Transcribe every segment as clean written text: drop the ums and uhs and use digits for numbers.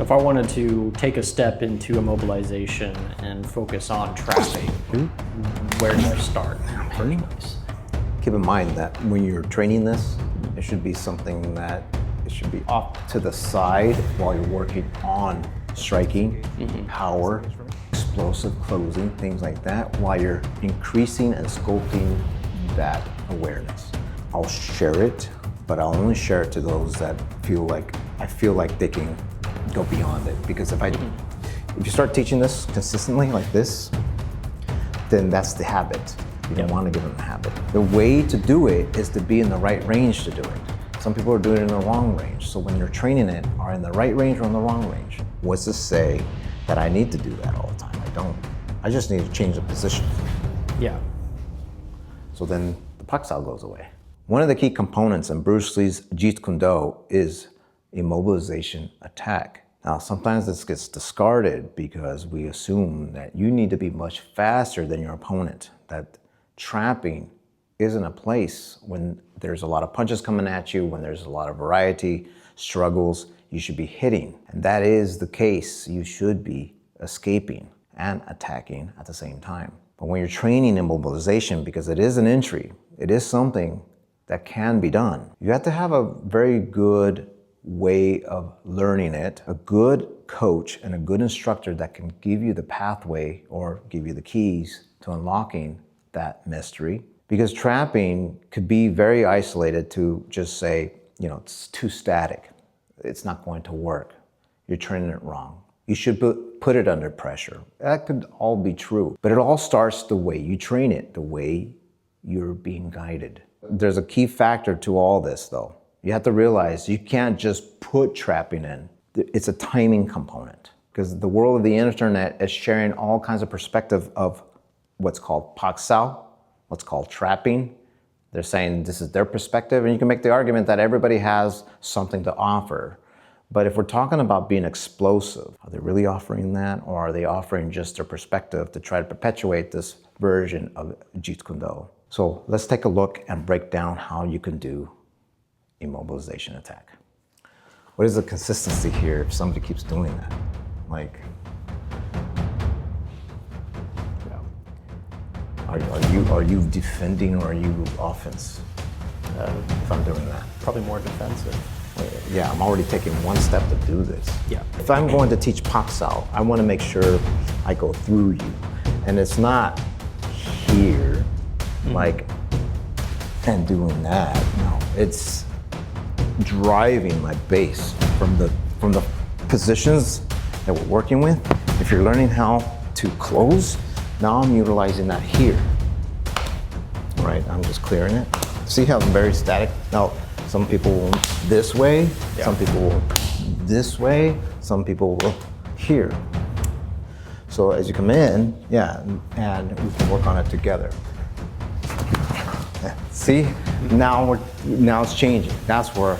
So if I wanted to take a step into immobilization and focus on trapping, where do I start? Very nice. Keep in mind that when you're training this, it should be something that it should be off to the side while you're working on striking, power, explosive closing, things like that, while you're increasing and scoping that awareness. I'll share it, but I'll only share it to those that I feel like they can go beyond it. Because if you start teaching this consistently like this, then that's the habit. You don't want to give them the habit. The way to do it is to be in the right range to do it. Some people are doing it in the wrong range. So when you're training it, are in the right range or in the wrong range? What's to say that I need to do that all the time? I don't. I just need to change the position. Yeah. So then the Pak Sao goes away. One of the key components in Bruce Lee's Jeet is Immobilization Attack. Now, sometimes this gets discarded because we assume that you need to be much faster than your opponent, that trapping isn't a place when there's a lot of punches coming at you, when there's a lot of variety, struggles, you should be hitting. And that is the case. You should be escaping and attacking at the same time. But when you're training immobilization, because it is an entry, it is something that can be done, you have to have a very good way of learning it, a good coach and a good instructor that can give you the pathway or give you the keys to unlocking that mystery. Because trapping could be very isolated to just say, it's too static. It's not going to work. You're training it wrong. You should put it under pressure. That could all be true. But it all starts the way you train it, the way you're being guided. There's a key factor to all this though. You have to realize you can't just put trapping in. It's a timing component, because the world of the internet is sharing all kinds of perspective of what's called Pak Sao, what's called trapping. They're saying this is their perspective, and you can make the argument that everybody has something to offer. But if we're talking about being explosive, are they really offering that, or are they offering just their perspective to try to perpetuate this version of Jeet Kune Do? So let's take a look and break down how you can do Immobilization Attack. What is the consistency here if somebody keeps doing that? Are you defending or are you offense? If I'm doing that. Probably more defensive. Yeah, I'm already taking one step to do this. Yeah. If I'm going to teach Pak Sao, I want to make sure I go through you. And it's not here, and doing that. No, it's driving my base from the positions that we're working with. If you're learning how to close, now I'm utilizing that here. Right, I'm just clearing it. See how I'm very static? Now, some people will this way, some people will this way, some people will here. So as you come in, and we can work on it together. See, now it's changing. That's where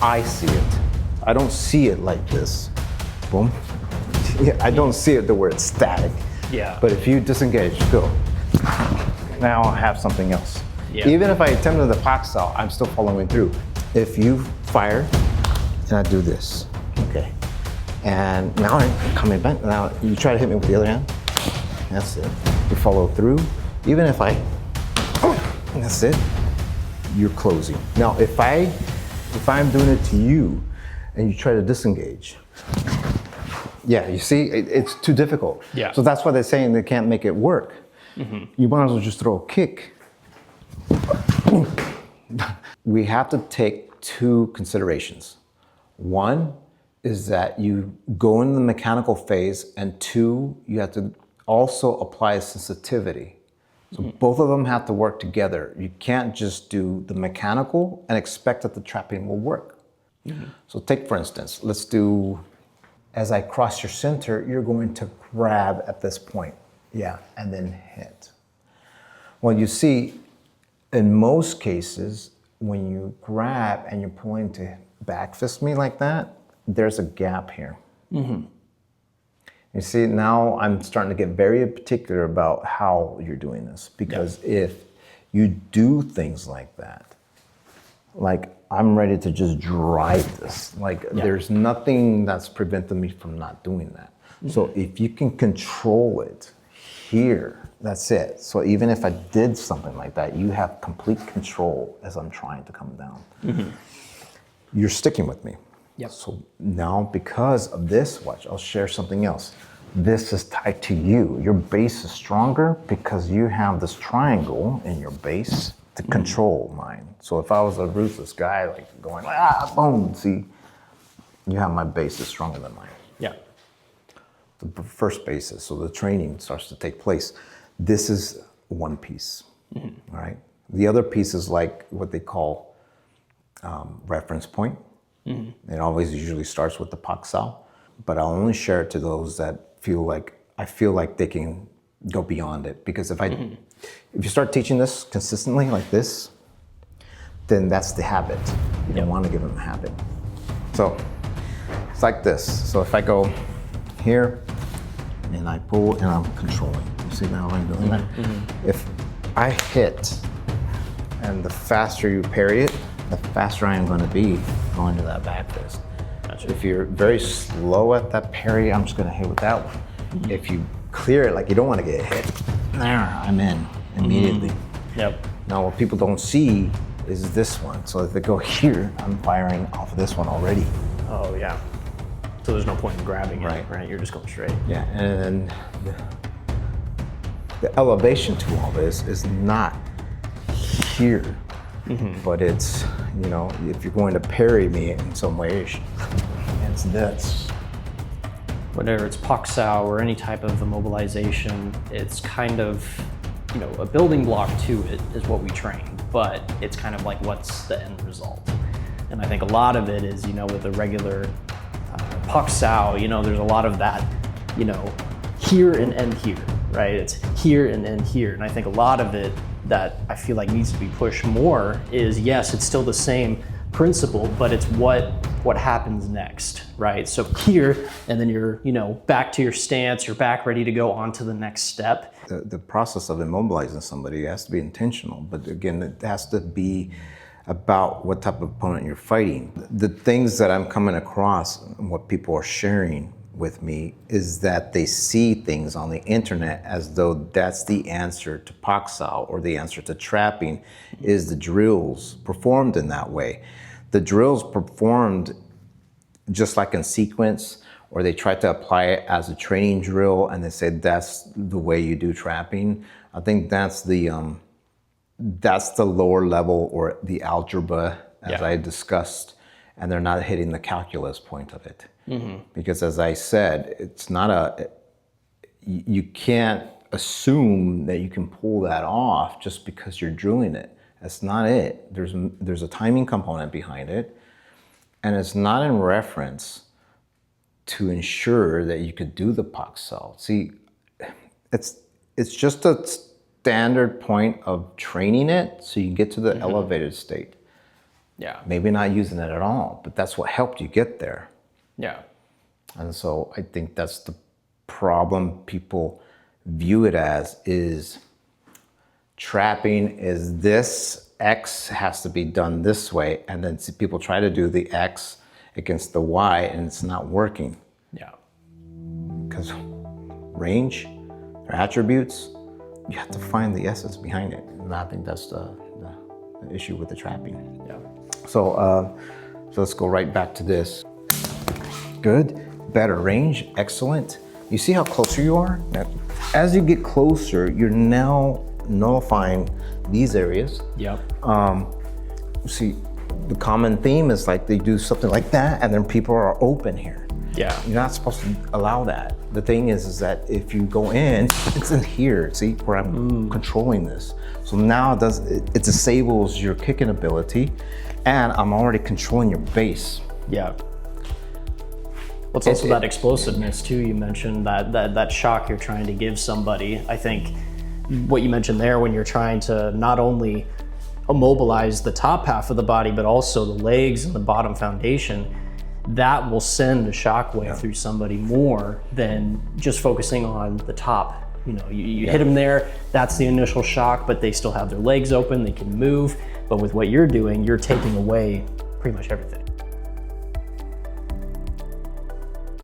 I see it. I don't see it like this. Boom. I don't see it the where it's static. Yeah. But if you disengage, go. Now I have something else. Yeah. Even if I attempted the Pak Sao, I'm still following through. If you fire, and I do this, okay. And now I'm coming back. Now you try to hit me with the other hand. That's it. You follow through. Even if that's it. You're closing. Now, if I'm doing it to you, and you try to disengage, you see, it's too difficult. Yeah. So that's why they're saying they can't make it work. You might as well just throw a kick. We have to take two considerations. One is that you go in the mechanical phase, and two, you have to also apply sensitivity. So both of them have to work together. You can't just do the mechanical and expect that the trapping will work. So take, for instance, let's do, as I cross your center, you're going to grab at this point. And then hit. Well, you see, in most cases, when you grab and you're pulling to back fist me like that, there's a gap here. You see, now I'm starting to get very particular about how you're doing this, because if you do things like that, like I'm ready to just drive this. Like there's nothing that's preventing me from not doing that. So if you can control it here, that's it. So even if I did something like that, you have complete control as I'm trying to come down. You're sticking with me. Yep. So now because of this, watch, I'll share something else. This is tied to you. Your base is stronger because you have this triangle in your base to control mine. So if I was a ruthless guy, like going, boom, see, you have my base is stronger than mine. Yeah. The first basis, so the training starts to take place. This is one piece, all right? The other piece is like what they call reference point. It always usually starts with the Pak Sao, but I'll only share it to those that I feel like they can go beyond it. Because if you start teaching this consistently like this, then that's the habit. You don't want to give them a habit. So it's like this. So if I go here and I pull and I'm controlling, you see now I'm doing that? If I hit and the faster you parry it, the faster I am going to be going to that back fist. Gotcha. If you're very slow at that parry, I'm just going to hit with that one. If you clear it, like you don't want to get hit, there, I'm in immediately. Yep. Now what people don't see is this one. So if they go here, I'm firing off of this one already. Oh yeah. So there's no point in grabbing it, right? You're just going straight. Yeah, and the elevation to all this is not here. But it's, you know, if you're going to parry me in some way, it's this. Whether it's Pak Sao or any type of immobilization, it's kind of, you know, a building block to it is what we train, but it's kind of like what's the end result. And I think a lot of it is, you know, with a regular Pak Sao, you know, there's a lot of that, you know, here and end here, right? It's here and end here. And I think a lot of it that I feel like needs to be pushed more is, yes, it's still the same principle, but it's what happens next, right? So here, and then you're, you know, back to your stance, you're back ready to go on to the next step. The process of immobilizing somebody has to be intentional, but again, it has to be about what type of opponent you're fighting. The things that I'm coming across and what people are sharing with me is that they see things on the internet as though that's the answer to Pak Sao or the answer to trapping is the drills performed in that way. The drills performed just like in sequence, or they try to apply it as a training drill and they say that's the way you do trapping. I think that's the lower level or the algebra as I discussed, and they're not hitting the calculus point of it. Because as I said, it's not you can't assume that you can pull that off just because you're drilling it. That's not it. There's a timing component behind it, and it's not in reference to ensure that you could do the Pak Sao. See, it's just a standard point of training it so you can get to the elevated state. Yeah. Maybe not using it at all, but that's what helped you get there. Yeah. And so I think that's the problem people view it as, is trapping is this X has to be done this way. And then people try to do the X against the Y and it's not working. Yeah. Because range, their attributes, you have to find the essence behind it. And I think that's the issue with the trapping. Yeah. So let's go right back to this. Good, better range, excellent. You see how closer you are? Now, as you get closer, you're now nullifying these areas. Yep. See, the common theme is like they do something like that and then people are open here. Yeah. You're not supposed to allow that. The thing is that if you go in, it's in here, see, where I'm controlling this. So now it disables your kicking ability and I'm already controlling your base. Yeah. Well, it's also that explosiveness too. You mentioned that shock you're trying to give somebody. I think what you mentioned there when you're trying to not only immobilize the top half of the body, but also the legs and the bottom foundation, that will send a shockwave through somebody more than just focusing on the top You know, you hit them there, that's the initial shock, but they still have their legs open, they can move. But with what you're doing, you're taking away pretty much everything.